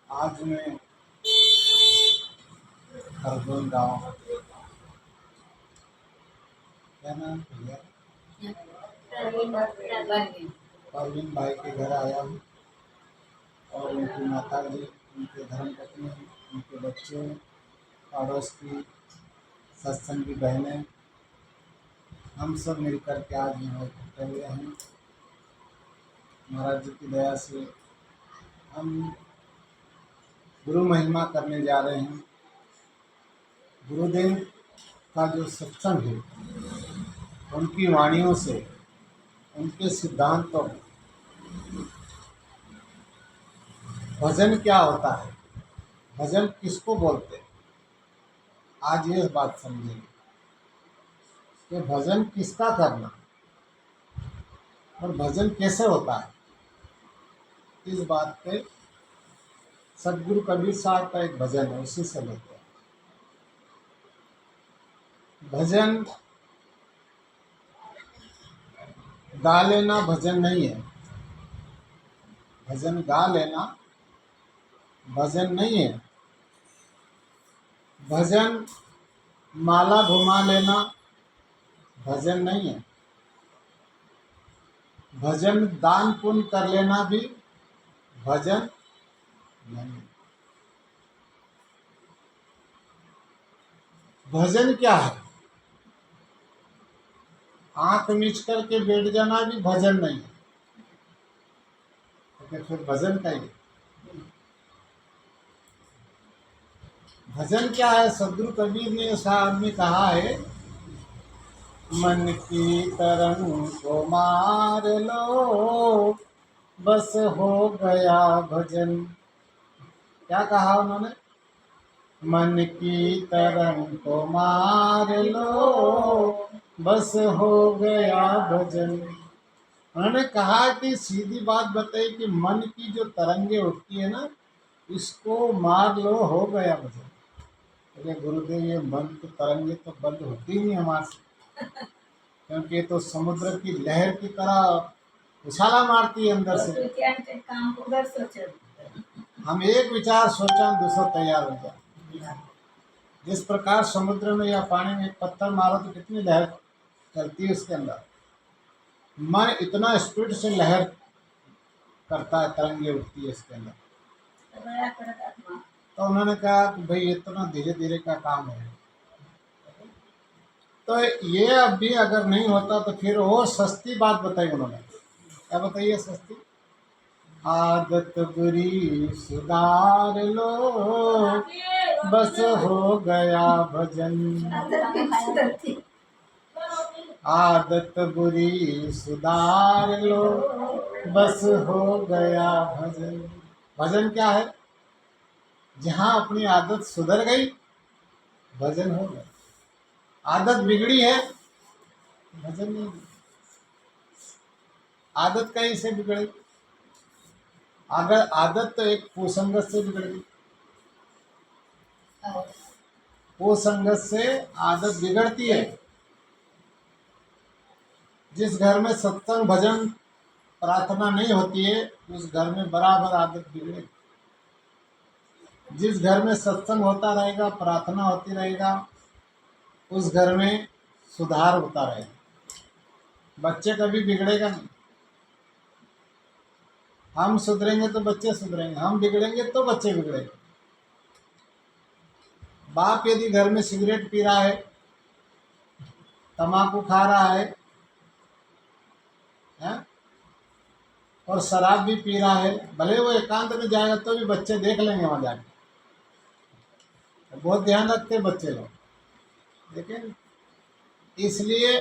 आज मैं खरगोन गाँव, क्या नाम भैया, परवीन भाई के घर आया हूँ और उनकी माता जी, उनके धर्मपत्नी, उनके बच्चे, पड़ोस की सत्संगी बहनें, हम सब मिलकर के आज यहाँ इकट्ठे हुए हैं। महाराज जी की दया से हम गुरु महिमा करने जा रहे हैं। गुरुदेव का जो सत्संग है, उनकी वाणियों से, उनके सिद्धांतों, भजन क्या होता है, भजन किसको बोलते हैं, आज ये बात समझेंगे कि भजन किसका करना और भजन कैसे होता है। इस बात पे सदगुरु कबीर साहब का एक भजन है, उसी से लेते हैं। भजन गा लेना भजन नहीं है, भजन गा लेना भजन नहीं है। भजन माला घुमा लेना भजन नहीं है। भजन दान पुण्य कर लेना भी भजन नहीं है। भजन क्या है? आंख मीच करके बैठ जाना भी भजन नहीं है, तो फिर भजन का ही। भजन क्या है? सदगुरु कबीर ने साहब ने कहा है, मन की तरंग को मार लो बस हो गया भजन। क्या कहा उन्होंने? मन की तरंग को मार लो बस हो गया भजन। उन्होंने कहा कि सीधी बात बताई कि मन की जो तरंगे उठती है ना, इसको मार लो, हो गया भजन। अरे गुरुदेव, ये मन की तरंगे तो बंद होती नहीं हमारे से, क्योंकि ये तो समुद्र की लहर की तरह उछाला मारती है अंदर से। हम एक विचार सोचा, दूसरा तैयार हो जाए। जिस प्रकार समुद्र में या पानी में एक पत्थर मारो तो कितनी लहर चलती है उसके अंदर, मन इतना स्पीड से लहर करता है, तरंगे उठती है इसके अंदर। तो उन्होंने कहा कि भाई इतना धीरे धीरे का काम है, तो ये अभी अगर नहीं होता तो फिर वो सस्ती बात बताई उन्होंने। क्या बताइए? सस्ती आदत बुरी सुधार लो बस हो गया भजन। आदत बुरी सुधार लो बस हो गया भजन। भजन क्या है? जहां अपनी आदत सुधर गई, भजन हो गया। आदत बिगड़ी है, भजन नहीं। आदत कहीं से बिगड़ी? अगर आदत तो एक कुसंगत से बिगड़ गई, कुसंगत से आदत बिगड़ती है। जिस घर में सत्संग भजन प्रार्थना नहीं होती है, उस घर में बराबर आदत बिगड़ेगी। जिस घर में सत्संग होता रहेगा, प्रार्थना होती रहेगा, उस घर में सुधार होता रहेगा। बच्चे कभी बिगड़ेगा नहीं। हम सुधरेंगे तो बच्चे सुधरेंगे, हम बिगड़ेंगे तो बच्चे बिगड़ेंगे। बाप यदि घर में सिगरेट पी रहा है, तम्बाकू खा रहा है, और शराब भी पी रहा है, भले वो एकांत में जाएगा तो भी बच्चे देख लेंगे वहां जाके। बहुत ध्यान रखते हैं बच्चे लोग, लेकिन इसलिए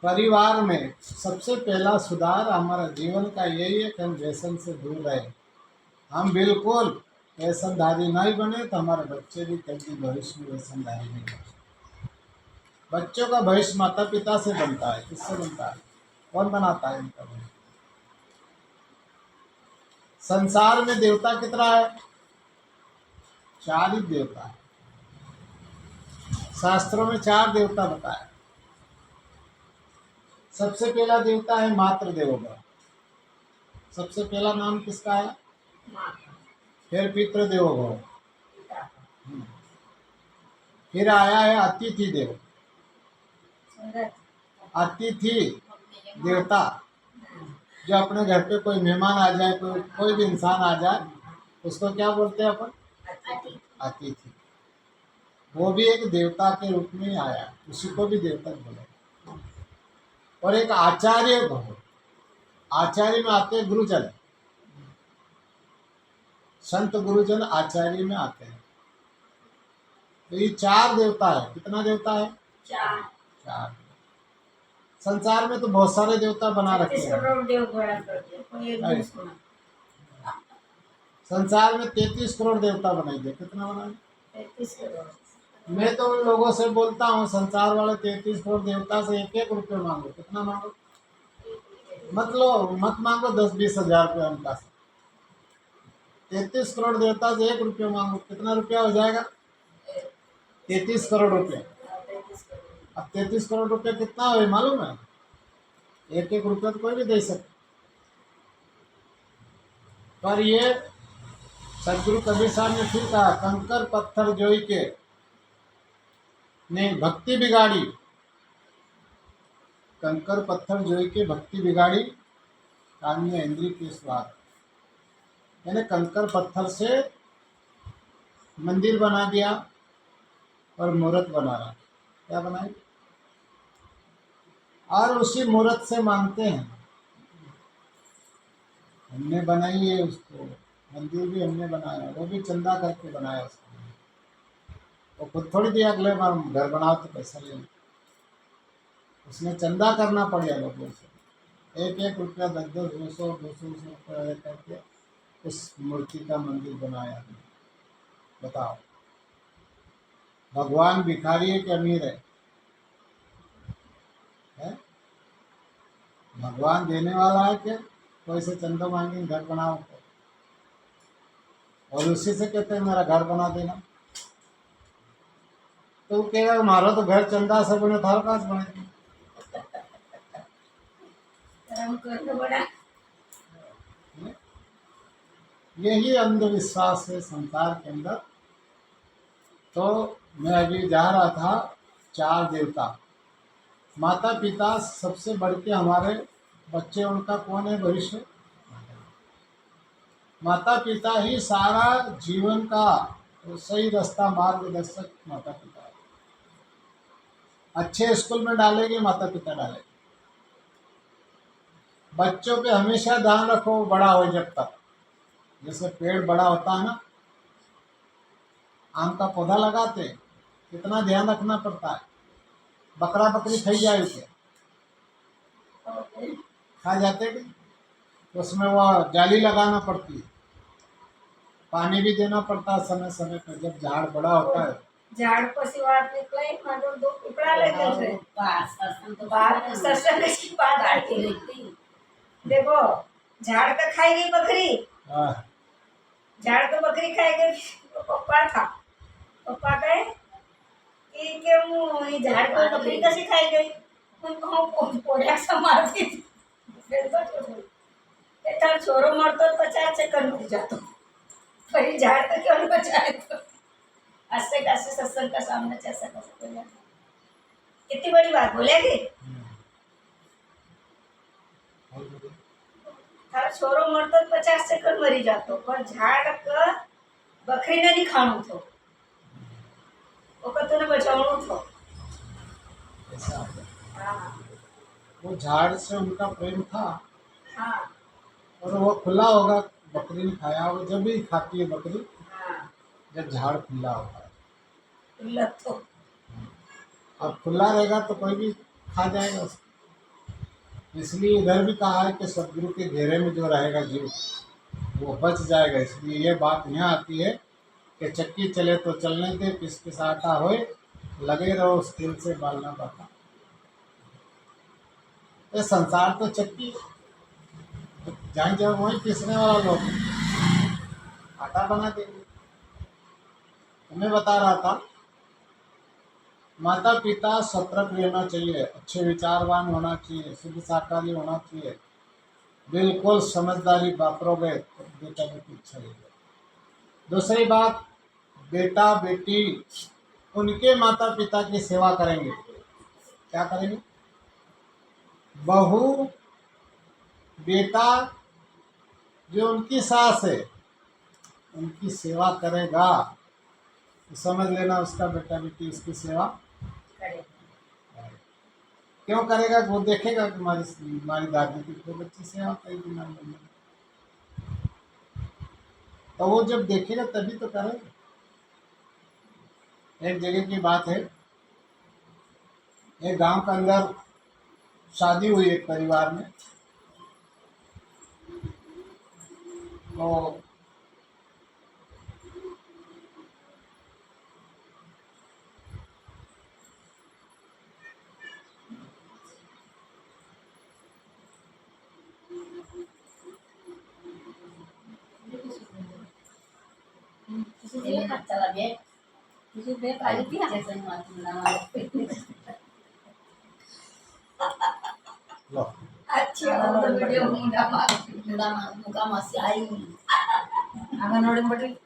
परिवार में सबसे पहला सुधार हमारा जीवन का यही है कि हम व्यसन से दूर रहे। हम बिल्कुल व्यसनधारी नहीं बने तो हमारे बच्चे भी कभी भविष्य में व्यसनधारी नहीं बने। बच्चों का भविष्य माता पिता से बनता है। किससे बनता है? कौन बनाता है इनका भविष्य? संसार में देवता कितना है? 4 ही देवता है। शास्त्रों में 4 देवता बताए। सबसे पहला देवता है मातृ देवोभव। सबसे पहला नाम किसका है? फिर पितृदेवो भव, फिर आया है अतिथि देव। अतिथि देवता, जो अपने घर पे कोई मेहमान आ जाए, कोई भी इंसान आ जाए, उसको क्या बोलते हैं अपन? अतिथि। वो भी एक देवता के रूप में ही आया, उसी को भी देवता बोले। और एक आचार्य भव, आचार्य में आते हैं गुरुजन, संत गुरुजन आचार्य में आते हैं। तो ये 4 देवता है। कितना देवता है? 4। संसार में तो बहुत सारे देवता बना रखे हैं। संसार में 33 करोड़ देवता बनाए गए। कितना बनाए? 33 करोड़। मैं तो उन लोगों से बोलता हूँ, संसार वाले 33 करोड़ देवता से 1-1 रुपये मांगो। कितना मांगो? मत मांगो 10-20 हजार रुपये उनका से। 33 करोड़ देवता से 1 रुपये मांगो, कितना रुपया हो जाएगा? 33 करोड़ रुपये। अब 33 करोड़ रुपये कितना हुए मालूम है? 1-1 रुपया तो कोई भी दे सकता। पर ये सदगुरु कबीर साहब ने फिर कहा, कंकर पत्थर जोई के ने भक्ति बिगाड़ी, कंकर पत्थर जोई के भक्ति बिगाड़ी, कामिया इंद्री के स्वाद। यानी कंकर पत्थर से मंदिर बना दिया और मूर्त बना रहा। क्या बनाई? और उसी मूर्त से मांगते हैं, हमने बनाई है उसको, मंदिर भी हमने बनाया, वो भी चंदा करके बनाया उसको। वो खुद थोड़ी दिया अगले बार घर बनाओ तो पैसा ले, उसने चंदा करना पड़ेगा लोगों से। 1-1 रुपया, 10-10, 200 रुपया करके उस मूर्ति का मंदिर बनाया। बताओ, भगवान भिखारी है कि अमीर है? भगवान देने वाला है क्या? कोई से चंदा मांगे घर बनाओ, और उसी से कहते हैं मेरा घर बना देना। तो कहेगा हमारा तो घर चंदा से बने, थार काश बने। यही अंधविश्वास है संसार के अंदर। तो मैं अभी जा रहा था, 4 देवता, माता पिता सबसे बढ़ के हमारे बच्चे, उनका कौन है? भविष्य। माता पिता ही सारा जीवन का सही रास्ता, मार्गदर्शक माता पिता है। अच्छे स्कूल में डालेंगे माता पिता डालेंगे। बच्चों पे हमेशा ध्यान रखो, बड़ा हो जब तक। जैसे पेड़ बड़ा होता है ना, आम का पौधा लगाते, कितना ध्यान रखना पड़ता है। बकरा बकरी खाई जाए उसे, खा जाते कि तो उसमें वो जाली लगाना पड़ती है, पानी भी देना पड़ता है समय समय पर। जब झाड़ बड़ा होता है, झाड़ पसी वाटते कोई मारो 2 टुकड़ा लगे थे बात सत्संग की बात आती रहती। देखो, झाड़ का खाएगी बकरी, झाड़ तो बकरी खाएगी। तो पप्पा था, पप्पा कहे कि क्यों झाड़ को बकरी कैसे खाई गई? उनको पोड़ा सा मारती थी। तार छोरो मरतो 50 चक्कर मर जातो, पर झाड़ तो क्यों नहीं बचाए? तो ऐसे कैसे सत्संग का सामने ऐसा कैसे बोला? कितनी बड़ी बात बोलेगी। तार छोरो मरतो 50 चक्कर मरी जातो, पर झाड़ का बकरी ने नहीं खाणू थो, ओकर तूने बचावणू थो। ऐसा हाँ, वो झाड़ से उनका प्रेम था। हाँ, और वो खुला होगा, बकरी ने खाया होगा। जब भी खाती है बकरी, हाँ, जब झाड़ खुला होगा। खुला तो अब खुला रहेगा तो कोई भी खा जाएगा उसको। इसलिए इधर भी कहा है कि सदगुरु के घेरे में जो रहेगा जीव, वो बच जाएगा। इसलिए ये बात यहाँ आती है कि चक्की चले तो चलने दे, पिस पिस आटा होए, लगे रहो उस तेल से बालना पड़ता। ये संसार तो चक्की, जहाँ जब वही पिसने वाला लोग आटा बना देंगे। तो मैं बता रहा था, माता पिता सतर्क रहना चाहिए, अच्छे विचारवान होना चाहिए, शुद्ध शाकाहारी होना चाहिए। बिल्कुल समझदारी वापरोगे तो बेटा बेटी अच्छा रहेगा। दूसरी बात, बेटा बेटी उनके माता पिता की सेवा करेंगे। क्या करेंगे? बहू बेटा जो उनकी सास है उनकी सेवा करेगा, तो समझ लेना उसका बेटा बेटी उसकी सेवा करेगा। क्यों करेगा? वो देखेगा कि हमारी दादी की खूब अच्छी सेवा करेगी हमारी मम्मी। तो वो जब देखेगा तभी तो करेगा। एक जगह की बात है, एक गांव के अंदर शादी हुई एक परिवार में। तो लो, video muda masih ai. Akan orang beri